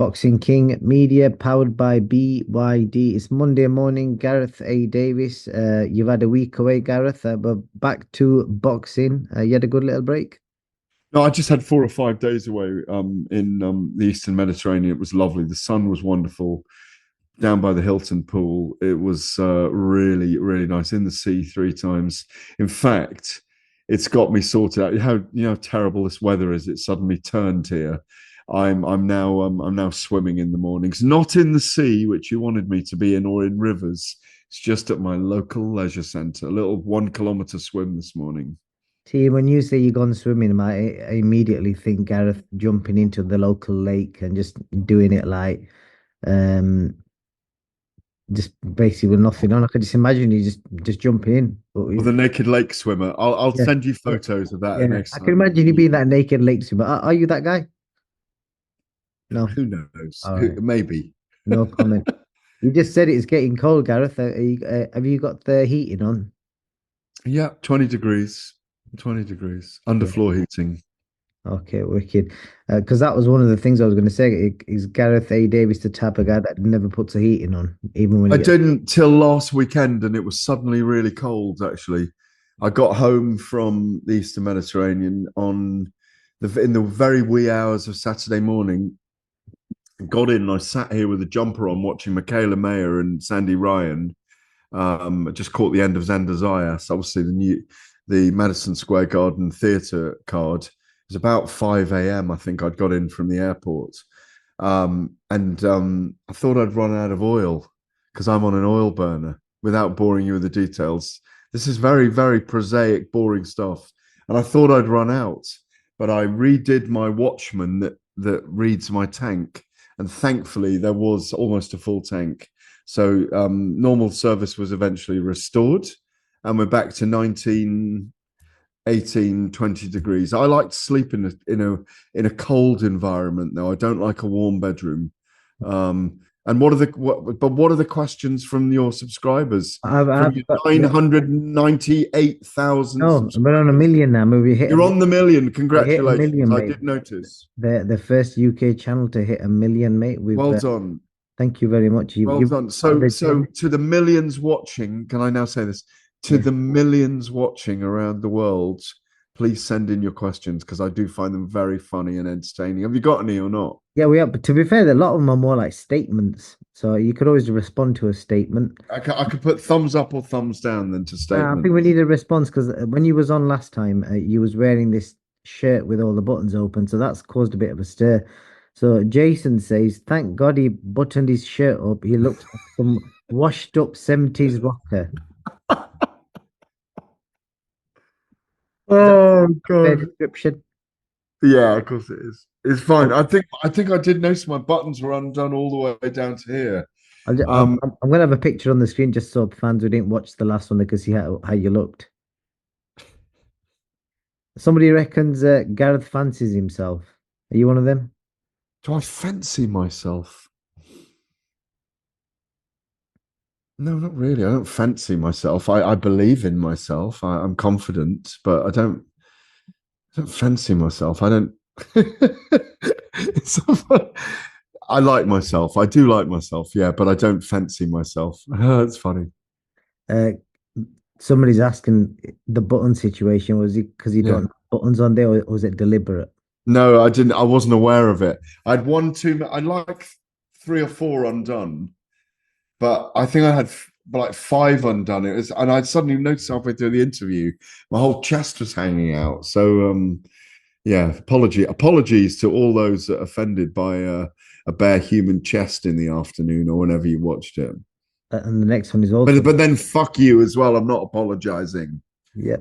Boxing King Media powered by BYD. It's Monday morning. Gareth A. Davies. You've had a week away, Gareth, but back to boxing. You had a good little break. No, I just had 4 or 5 days away in the Eastern Mediterranean. It was lovely. The sun was wonderful down by the Hilton pool. It was really, really nice in the sea 3 times. In fact, it's got me sorted out. How terrible this weather is. It suddenly turned here. I'm now swimming in the mornings, not in the sea, which you wanted me to be in, or in rivers. It's just at my local leisure centre. A little 1 kilometre swim this morning. See, when you say you're gone swimming, I immediately think Gareth jumping into the local lake and just doing it like, um, just basically with nothing on. I could just imagine you just jumping in. But Or the naked lake swimmer. I'll yeah, send you yeah, photos of that yeah. next I can time. imagine you being that naked lake swimmer. Are you that guy? No. Who knows? All Who, right. maybe. No comment. You just said it's getting cold, Gareth. Have you got the heating on? Yeah, 20 degrees. 20 degrees. Yeah. Underfloor heating. Okay, wicked. Because that was one of the things I was going to say. Is Gareth A. Davis the type of guy that never puts a heating on, even when he I gets? didn't till last weekend, and it was suddenly really cold, actually. I got home from the Eastern Mediterranean in the very wee hours of Saturday morning. Got in and I sat here with a jumper on watching Michaela Mayer and Sandy Ryan. I just caught the end of Xander's Zayas, obviously the Madison Square Garden Theatre card. It was about 5 a.m. I think I'd got in from the airport. And I thought I'd run out of oil because I'm on an oil burner without boring you with the details. This is very, very prosaic, boring stuff. And I thought I'd run out, but I redid my Watchman that reads my tank. And thankfully, there was almost a full tank. So normal service was eventually restored, and we're back to 19, 18, 20 degrees. I like to sleep in a cold environment though. I don't like a warm bedroom. And what are the questions from your subscribers? From I've your got yeah. 998,000 No, we're on a subscribers? million now. We hit a You're on the million. we hit a Congratulations. million, I mate. did notice. The first UK channel to hit a million, mate. Well done. Thank you very much. Well You've done. started So, the so journey. to the millions watching, can I now say this? To Yeah. the millions watching around the world, please send in your questions because I do find them very funny and entertaining. Have you got any or not? Yeah, we are. But to be fair, a lot of them are more like statements. So you could always respond to a statement. I could put thumbs up or thumbs down then to I think we statements. need a response because when you was on last time, you was wearing this shirt with all the buttons open, so that's caused a bit of a stir. So Jason says, "Thank God he buttoned his shirt up. He looks like some washed up 70s rocker." Is that Oh a fair God. description? Yeah, of course it is. It's fine. I'll, I think I did notice my buttons were undone all the way down to here. I'm Um, gonna have a picture on the screen just so fans who didn't watch the last one they can see how you looked. Somebody reckons Gareth fancies himself. Are you one of them? do I fancy myself? No, not really. I don't fancy myself. I believe in myself. I'm confident, but I don't fancy myself. I don't. It's so I like myself. I do like myself, yeah, but I don't fancy myself. It's funny. Uh, Somebody's asking the button situation. Was it because you don't Yeah. have buttons on there, or was it deliberate? No, I didn't. I wasn't aware of it. I'd one too. I like 3 or 4 undone, but I think I had like 5 undone. It was, and I'd suddenly noticed halfway through the interview, my whole chest was hanging out. So, yeah, apologies to all those that are offended by a bare human chest in the afternoon or whenever you watched it. And the next one is But also, but then fuck you as well. I'm not apologizing. yeah.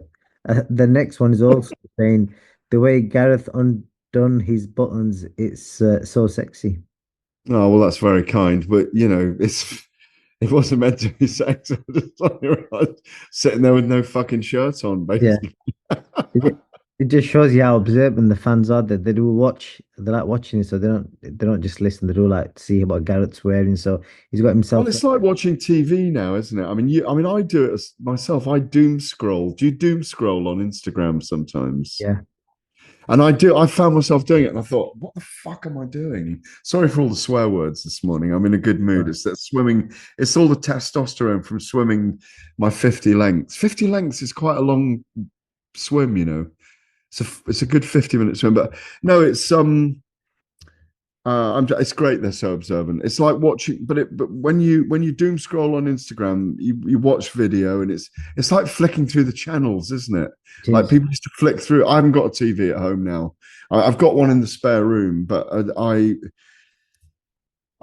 The next one is also saying the way Gareth undone his buttons, it's so sexy. Oh well, that's very kind, but it wasn't meant to be sex. I just sitting there with no fucking shirt on, Yeah. basically. It, it just shows you how observant the fans are. That they do watch, they like watching it, so they don't just listen. They do like see what Gareth's wearing. So he's got Well, himself. it's like watching TV now, isn't it? I mean, I do it myself. I doom scroll. Do you doom scroll on Instagram sometimes? Yeah. And I found myself doing it and I thought, what the fuck am I doing? Sorry for all the swear words this morning. I'm in a good mood. Right. It's that swimming, it's all the testosterone from swimming my 50 lengths. 50 lengths is quite a long swim, you know. It's a good 50-minute swim. But no, it's great they're so observant. It's like watching, but when you doom scroll on Instagram, you watch video and it's like flicking through the channels, isn't it? It Like is. people used to flick through. I haven't got a TV at home now. I've got one in the spare room, but I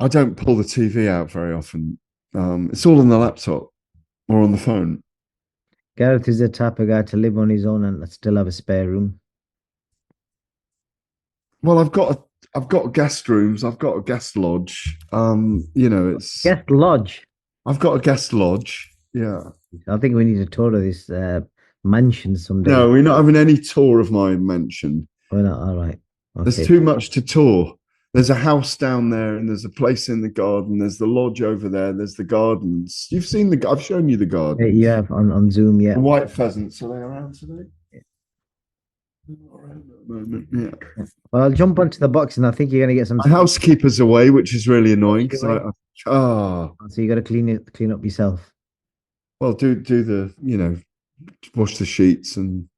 don't pull the TV out very often. It's all on the laptop or on the phone. Gareth is the type of guy to live on his own and still have a spare room. Well, I've got guest rooms. I've got a guest lodge. It's Guest lodge. I've got a guest lodge. Yeah. I think we need a tour of this mansion someday. No, we're not having any tour of my mansion. We're not. All right. There's Okay. too much to tour. There's a house down there, and there's a place in the garden. There's the lodge over there. There's the gardens. You've seen I've shown you the You gardens. have on Zoom, yeah. The white pheasants, are they around today? Not around at the moment. Yeah. Well, I'll jump onto the box, and I think you're gonna get some. My housekeeper's away, which is really annoying because Anyway, so you got to clean up yourself. well, do the wash the sheets and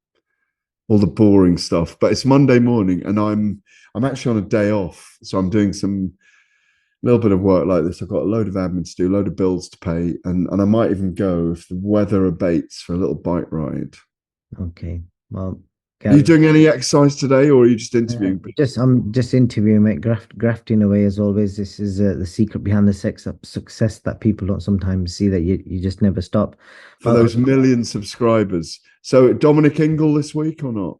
all the boring stuff. But it's Monday morning, and I'm actually on a day off, so I'm doing some little bit of work like this. I've got a load of admin to do, a load of bills to pay, and I might even go if the weather abates for a little bike ride. Okay. Well, Are you Gareth, doing any exercise today, or are you just interviewing people? I'm just interviewing, mate. Grafting away as always. This is the secret behind the success that people don't sometimes see. That you just never stop. For Well, those million subscribers? So Dominic Ingle this week or not?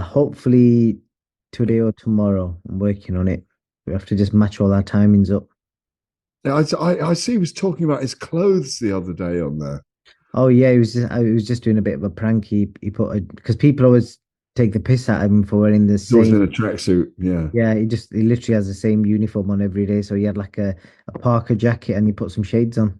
hopefully today or tomorrow. I'm working on it. We have to just match all our timings up. Yeah, I see he was talking about his clothes the other day on there. Oh yeah, he was just doing a bit of a prank. He put because people always take the piss out of him for wearing the He's always in same. a tracksuit. Yeah. Yeah, he literally has the same uniform on every day. So he had like a Parker jacket and he put some shades on.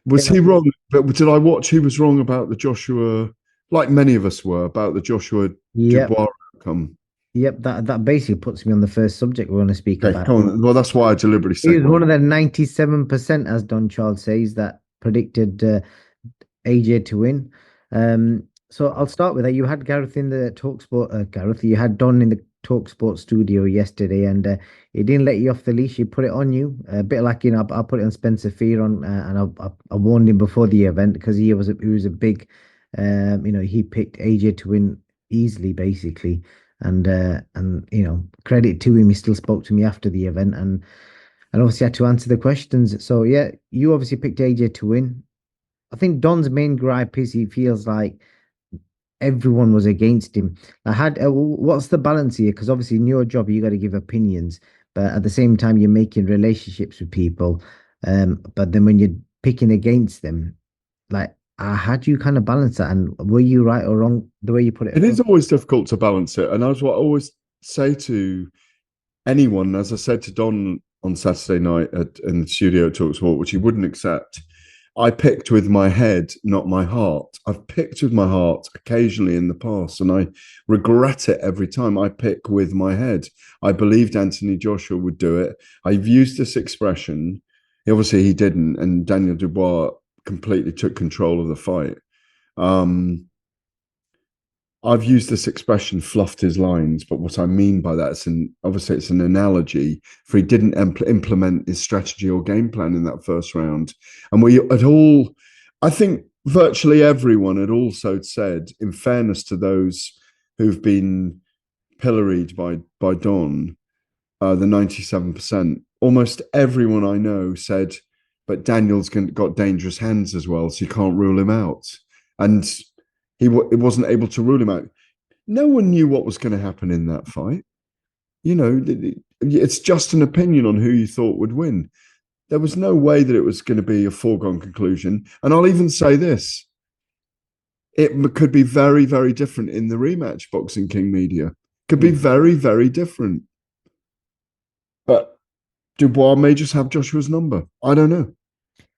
Was Yeah. he wrong? But did I watch he was wrong about the Joshua, like many of us were, about the Joshua Yep. Dubois outcome? Yep. That basically puts me on the first subject we're going to speak Okay, about. come on. Well, that's why I deliberately He was one segued. of the 97%, as Don Charles says, that predicted AJ to win. So I'll start with that. You had Gareth in the Talksport, Gareth. You had Don in the Talksport studio yesterday, and he didn't let you off the leash. He put it on you, a bit like I put it on Spencer Fearon, and I warned him before the event because he was a big, he picked AJ to win easily, basically, and credit to him, he still spoke to me after the event, and obviously had to answer the questions. So yeah, you obviously picked AJ to win. I think Don's main gripe is he feels like everyone was against him. What's the balance here? Because obviously in your job you got to give opinions, but at the same time you're making relationships with people. But then when you're picking against them, like how do you kind of balance that? And were you right or wrong the way you put it It is across? always difficult to balance it. And that's what I always say to anyone, as I said to Don on Saturday night in the studio at Talksport, which he wouldn't accept. I picked with my head, not my heart. I've picked with my heart occasionally in the past, and I regret it every time I pick with my head. I believed Anthony Joshua would do it. I've used this expression. Obviously, he didn't, and Daniel Dubois completely took control of the fight. Um, I've used this expression "fluffed his lines," but what I mean by that is, obviously, it's an analogy. For he didn't implement his strategy or game plan in that first round, and we at all, I think, virtually everyone had also said, in fairness to those who've been pilloried by Don, the 97%, almost everyone I know said, but Daniel's got dangerous hands as well, so you can't rule him out, and it wasn't able to rule him out. No one knew what was going to happen in that fight. It's just an opinion on who you thought would win. There was no way that it was going to be a foregone conclusion. And I'll even say this: it could be very, very different in the rematch. Boxing King Media could be Hmm. very, very different. But Dubois may just have Joshua's number. I don't know.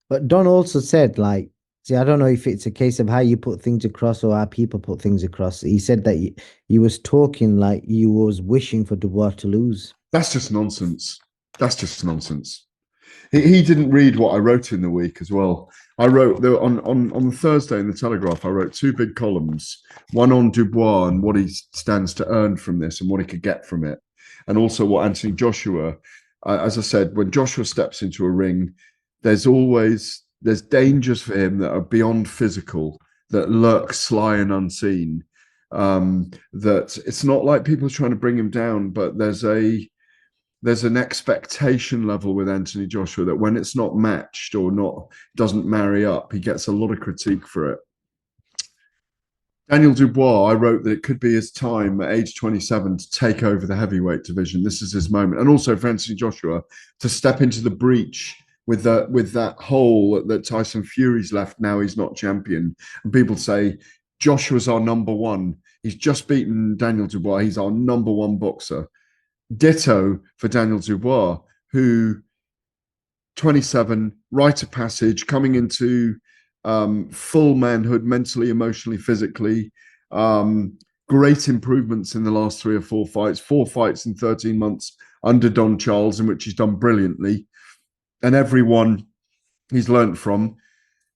But Don also said like See, I don't know if it's a case of how you put things across or how people put things across. He said that you was talking like you was wishing for Dubois to lose. That's just nonsense. That's just nonsense. He didn't read what I wrote in the week as well. I wrote on Thursday in the Telegraph. I wrote two big columns, one on Dubois and what he stands to earn from this and what he could get from it, and also what Anthony Joshua. As I said, when Joshua steps into a ring, there's dangers for him that are beyond physical, that lurk sly and unseen. That it's not like people are trying to bring him down, but there's an expectation level with Anthony Joshua that when it's not matched or not doesn't marry up, he gets a lot of critique for it. Daniel Dubois, I wrote that it could be his time at age 27 to take over the heavyweight division. This is his moment. And also for Anthony Joshua to step into the breach with that hole that Tyson Fury's left now he's not champion. And people say, Joshua's our number one. He's just beaten Daniel Dubois. He's our number one boxer. Ditto for Daniel Dubois, who 27, rite of passage, coming into full manhood, mentally, emotionally, physically. Great improvements in the last 3 or 4 fights, 4 fights in 13 months under Don Charles, in which he's done brilliantly. And everyone he's learnt from.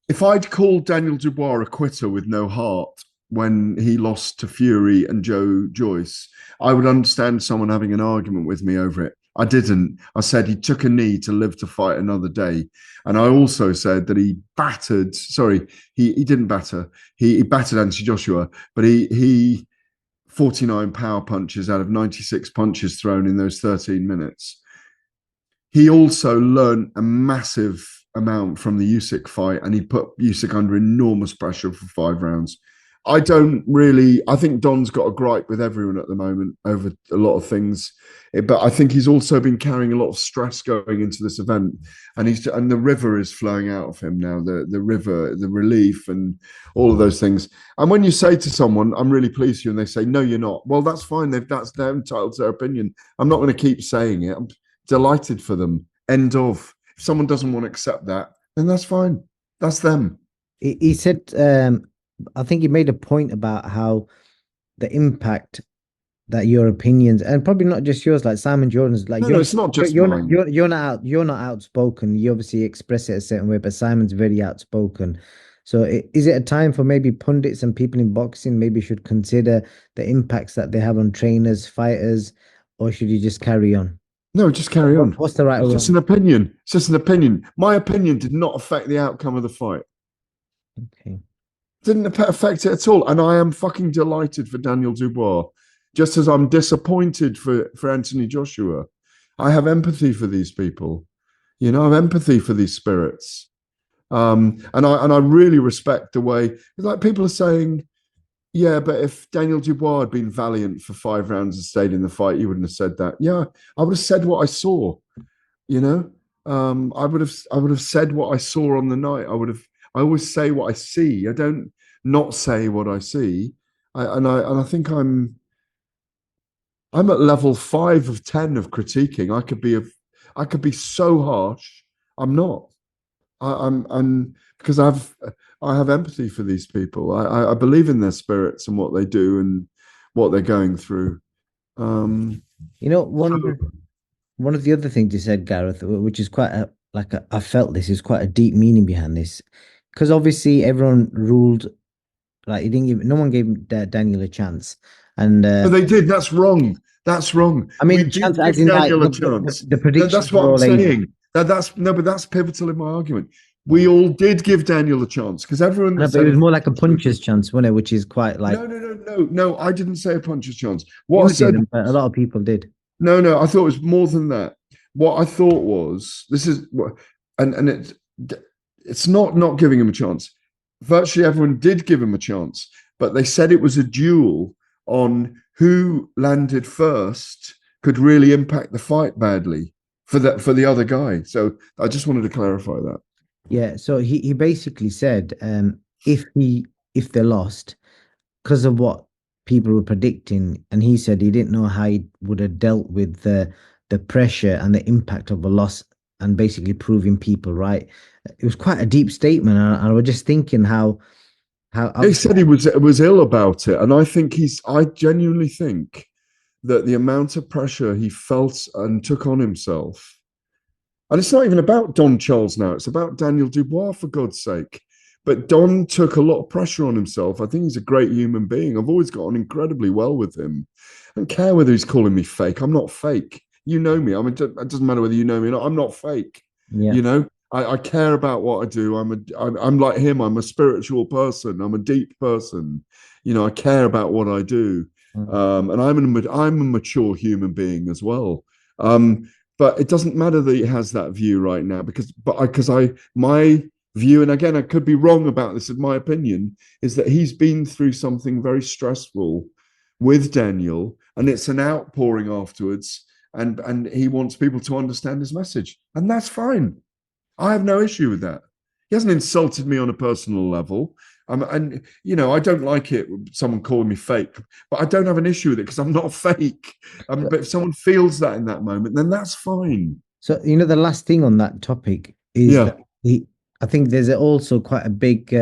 If I'd called Daniel Dubois a quitter with no heart when he lost to Fury and Joe Joyce, I would understand someone having an argument with me over it. I didn't. I said he took a knee to live to fight another day. And I also said that he didn't batter. He battered Anthony Joshua, but he 49 power punches out of 96 punches thrown in those 13 minutes. He also learned a massive amount from the Usyk fight, and he put Usyk under enormous pressure for 5 rounds. I think Don's got a gripe with everyone at the moment over a lot of things, but I think he's also been carrying a lot of stress going into this event, and the river is flowing out of him now. The river, the relief, and all of those things. And when you say to someone, "I'm really pleased with you," and they say, "No, you're not," well, that's fine. They're entitled to their opinion. I'm not going to keep saying it. I'm delighted for them. End of. If someone doesn't want to accept that, then that's fine. That's them. He said, I think he made a point about how the impact that your opinions, and probably not just yours, like Simon Jordan's, like No, it's not just mine. you're not outspoken. You obviously express it a certain way, but Simon's very outspoken. So is it a time for maybe pundits and people in boxing maybe should consider the impacts that they have on trainers, fighters, or should you just carry on? No, just carry on. What's the right It's or just wrong? an opinion. It's just an opinion. My opinion did not affect the outcome of the fight. Okay. Didn't affect it at all. And I am fucking delighted for Daniel Dubois, just as I'm disappointed for Anthony Joshua. I have empathy for these people. I have empathy for these spirits. And I really respect the way, like, people are saying, yeah, but if Daniel Dubois had been valiant for 5 rounds and stayed in the fight, you wouldn't have said that. Yeah, I would have said what I saw. You know, I would have said what I saw on the night. I always say what I see. I don't not say what I see. And I think I'm at level 5 of 10 of critiquing. I could be so harsh. I'm not. I'm because I have empathy for these people. I believe in their spirits and what they do and what they're going through. Um, You know, so one of the other things you said, Gareth, which is quite I felt this is quite a deep meaning behind this, because obviously everyone ruled like he didn't give no one gave Daniel a chance, and but they did. That's wrong. That's wrong. I We mean chance did as give in like Daniel a no, chance. the That's predictions what were I'm all ages. saying. That's no, but that's pivotal in my argument. We all did give Daniel a chance because everyone that No, but it said was if more like a puncher's chance, wasn't it? Which is quite like no, I didn't say a puncher's chance. What I you said, did, but a lot of people did. no, I thought it was more than that. What I thought was this is and it's not giving him a chance. Virtually everyone did give him a chance, but they said it was a duel on who landed first could really impact the fight badly for the other guy. So I just wanted to clarify that. Yeah, so he basically said if they lost because of what people were predicting, and he said he didn't know how he would have dealt with the pressure and the impact of a loss and basically proving people right. It was quite a deep statement, and I was just thinking how He obviously. said he was ill about it, and I think I genuinely think that the amount of pressure he felt and took on himself, and it's not even about Don Charles now, it's about Daniel Dubois, for God's sake. But Don took a lot of pressure on himself. I think he's a great human being. I've always got on incredibly well with him. I don't care whether he's calling me fake. I'm not fake. You know me. I mean, it doesn't matter whether you know me or not. I'm not fake. Yeah. You know, I care about what I do. I'm like him. I'm a spiritual person. I'm a deep person. You know, I care about what I do. Mm. And I'm a mature human being as well. Um, but it doesn't matter that he has that view right now because my view, and again, I could be wrong about this, in my opinion, is that he's been through something very stressful with Daniel, and it's an outpouring afterwards, and he wants people to understand his message, and that's fine. I have no issue with that. He hasn't insulted me on a personal level. And you know, I don't like it someone calling me fake, but I don't have an issue with it because I'm not fake. But if someone feels that in that moment, then that's fine. So, the last thing on that topic is Yeah. that I think there's also quite a big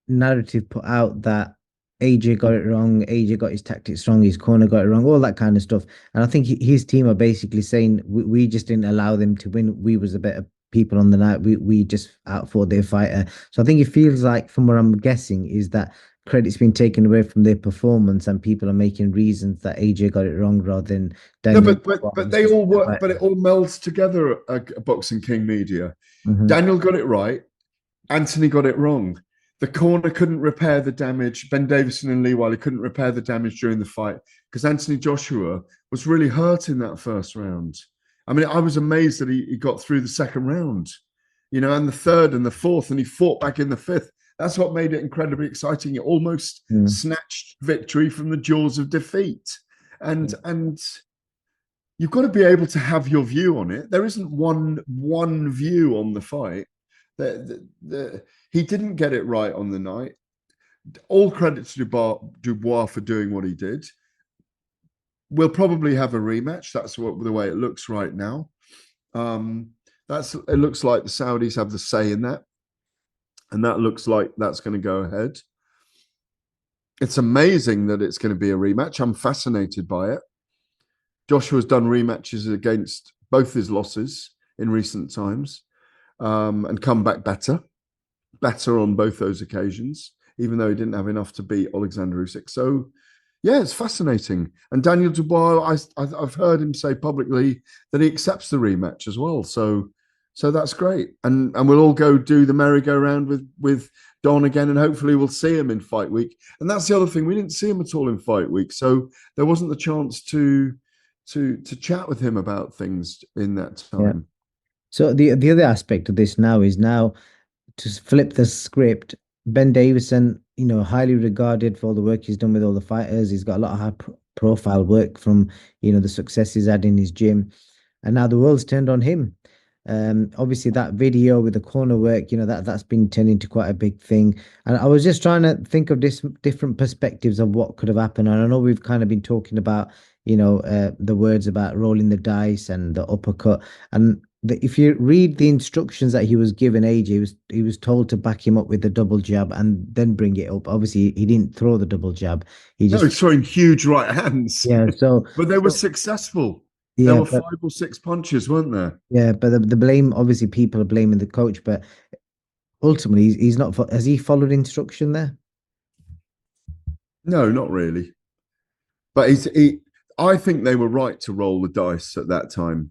narrative put out that AJ got it wrong, AJ got his tactics wrong, his corner got it wrong, all that kind of stuff. And I think his team are basically saying we just didn't allow them to win. We was the better people on the night. We just outfought their fighter. So I think it feels like, from what I'm guessing, is that credit's been taken away from their performance, and people are making reasons that AJ got it wrong rather than No, Daniel. but Was they just all the work, but it fighter. all melds together at Boxing King Media. Hmm. Daniel got it right. Anthony got it wrong. The corner couldn't repair the damage. Ben Davison and Lee Wiley couldn't repair the damage during the fight because Anthony Joshua was really hurt in that first round. I mean, I was amazed that he got through the second round, you know, and the third and the fourth, and he fought back in the fifth. That's what made it incredibly exciting. It almost Mm. snatched victory from the jaws of defeat. And you've got to be able to have your view on it. There isn't one view on the fight. He didn't get it right on the night. All credit to Dubois for doing what he did. We'll probably have a rematch. That's the way it looks right now. It looks like the Saudis have the say in that, and that looks like that's going to go ahead. It's amazing that it's going to be a rematch. I'm fascinated by it. Joshua's done rematches against both his losses in recent times, and come back better on both those occasions, even though he didn't have enough to beat Alexander Usyk. So, yeah, it's fascinating. And Daniel Dubois, I've heard him say publicly that he accepts the rematch as well. So that's great. And we'll all go do the merry-go-round with Don again, and hopefully we'll see him in fight week. And that's the other thing, we didn't see him at all in fight week, so there wasn't the chance to chat with him about things in that Yeah. time. So the other aspect of this now is, now to flip the script. Ben Davison, highly regarded for all the work he's done with all the fighters. He's got a lot of profile work from, the success he's had in his gym. And now the world's turned on him. Obviously that video with the corner work, that's been turned into quite a big thing. And I was just trying to think of this different perspectives of what could have happened. And I know we've kind of been talking about, the words about rolling the dice and the uppercut. And if you read the instructions that he was given, AJ he was told to back him up with the double jab and then bring it up. Obviously, he didn't throw the double jab. He No, just, he's throwing huge right hands, yeah. So, but they were successful. There yeah, were but 5 or 6 punches, weren't there? the blame, obviously people are blaming the coach, but ultimately he's not. Has he followed instruction there? No, not really. But I think they were right to roll the dice at that time.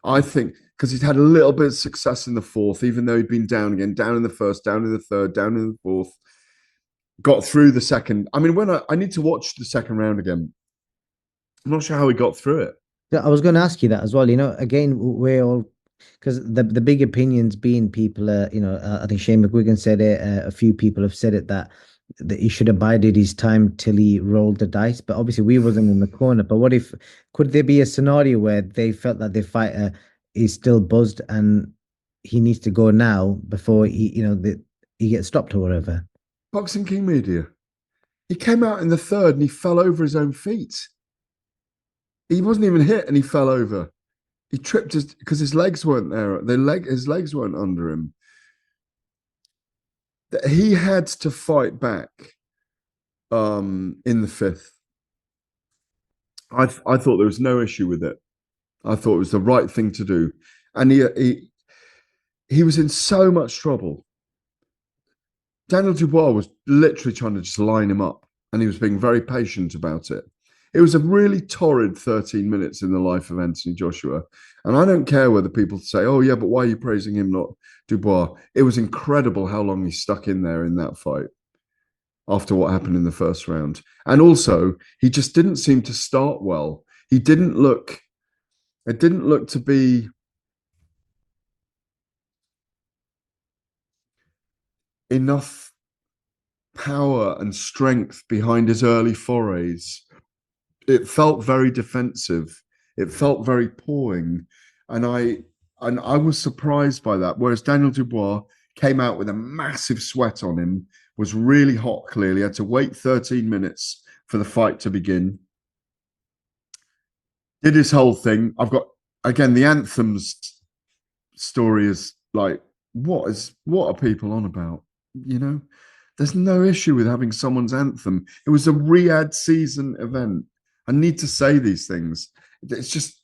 I think because he'd had a little bit of success in the fourth, even though he'd been down again, down in the first, down in the third, down in the fourth, got through the second. I mean, when I need to watch the second round again, I'm not sure how he got through it. Yeah, I was going to ask you that as well. Again, we're all, because the big opinions being, people, I think Shane McGuigan said it. A few people have said it, that he should have bided his time till he rolled the dice. But obviously, we wasn't in the corner. But what if, could there be a scenario where they felt that their fighter is still buzzed and he needs to go now before he gets stopped or whatever? Boxing King Media. He came out in the third and he fell over his own feet. He wasn't even hit and he fell over. he tripped his because his legs weren't there. His legs weren't under him. He had to fight back in the fifth. I thought there was no issue with it. I thought it was the right thing to do. And he was in so much trouble. Daniel Dubois was literally trying to just line him up, and he was being very patient about it. It was a really torrid 13 minutes in the life of Anthony Joshua. And I don't care whether people say, oh, yeah, but why are you praising him, not Dubois? It was incredible how long he stuck in there in that fight after what happened in the first round. And also, he just didn't seem to start well. It didn't look to be enough power and strength behind his early forays. It felt very defensive. It felt very pawing, and I was surprised by that. Whereas Daniel Dubois came out with a massive sweat on him, was really hot. Clearly, had to wait 13 minutes for the fight to begin. Did his whole thing. I've got again the anthems story is like what are people on about? You know, there's no issue with having someone's anthem. It was a Riyadh season event. I need to say these things. It's just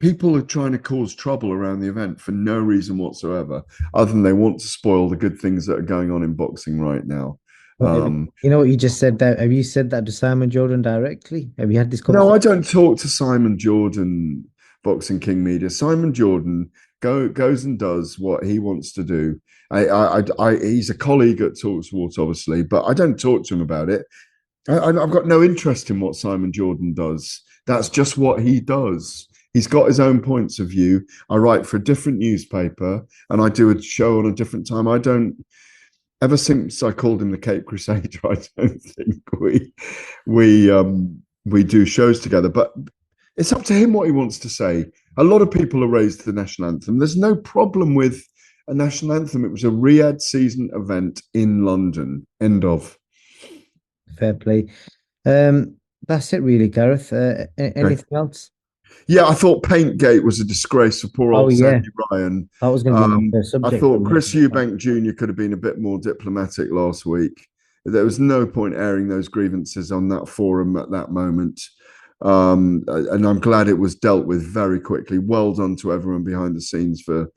people are trying to cause trouble around the event for no reason whatsoever, other than they want to spoil the good things that are going on in boxing right now. You know what you just said there? Have you said that to Simon Jordan directly? Have you had this No, conversation? I don't talk to Simon Jordan, Boxing King Media. Simon Jordan goes and does what he wants to do. He's a colleague at Talksport, obviously, but I don't talk to him about it. I've got no interest in what Simon Jordan does. That's just what he does. He's got his own points of view. I write for a different newspaper and I do a show on a different time. I don't, ever since I called him the Cape Crusader, I don't think we do shows together. But it's up to him what he wants to say. A lot of people are raised the national anthem. There's no problem with a national anthem. It was a Riyadh season event in London. End of. Fair play. That's it really, Gareth. Okay. Anything else? Yeah, I thought Paintgate was a disgrace for poor Oh old yeah, Sandy Ryan. that was going to be my first I subject. thought Chris Eubank Jr. could have been a bit more diplomatic last week. There was no point airing those grievances on that forum at that moment. And I'm glad it was dealt with very quickly. Well done to everyone behind the scenes for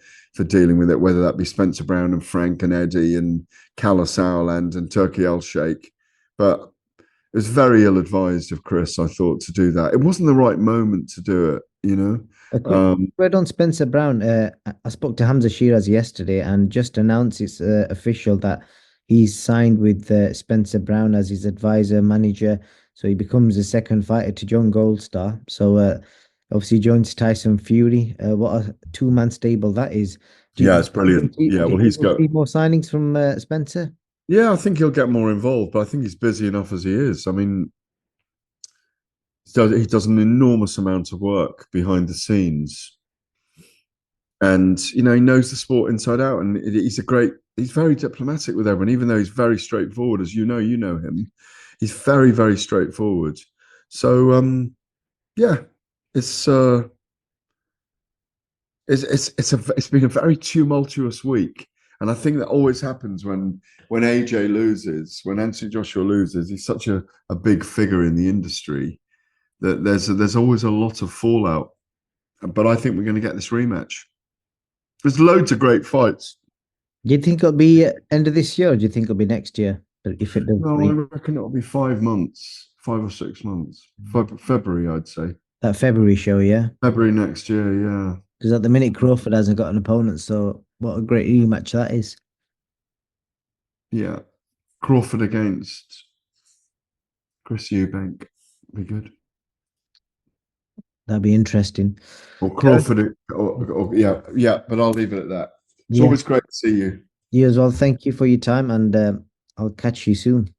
dealing with it, whether that be Spencer Brown and Frank and Eddie and Kala Sauerland and Turkey Al Sheikh. But it was very ill-advised of Chris, I thought, to do that. It wasn't the right moment to do it, you know. A quick word on Spencer Brown. I spoke to Hamza Shiraz yesterday and just announced it's official that he's signed with Spencer Brown as his advisor, manager. So he becomes the second fighter to John Goldstar. So obviously joins Tyson Fury. What a two-man stable that is. Yeah, it's Do brilliant. Yeah, you well, think he's we'll got. see more signings from Spencer? Yeah, I think he'll get more involved, but I think he's busy enough as he is. I mean, he does an enormous amount of work behind the scenes, and you know he knows the sport inside out. And he's a great. He's very diplomatic with everyone, even though he's very straightforward. As you know him. He's very, very straightforward. So, yeah, it's it's been a very tumultuous week, and I think that always happens when AJ loses, when Anthony Joshua loses. He's such a big figure in the industry that there's always a lot of fallout. But I think we're going to get this rematch. There's loads of great fights. Do you think it'll be end of this year, or do you think it'll be next year? But if it does, No, I reckon it'll be 5 months, 5 or 6 months. February, I'd say. that February show, yeah. February next year, yeah. Because at the minute Crawford hasn't got an opponent, so what a great rematch that is. Yeah. Crawford against Chris Eubank. Be good. That'd be interesting. Or Gareth, Crawford, yeah, yeah, but I'll leave it at that. It's yeah, always great to see you. you as well. Thank you for your time, and I'll catch you soon.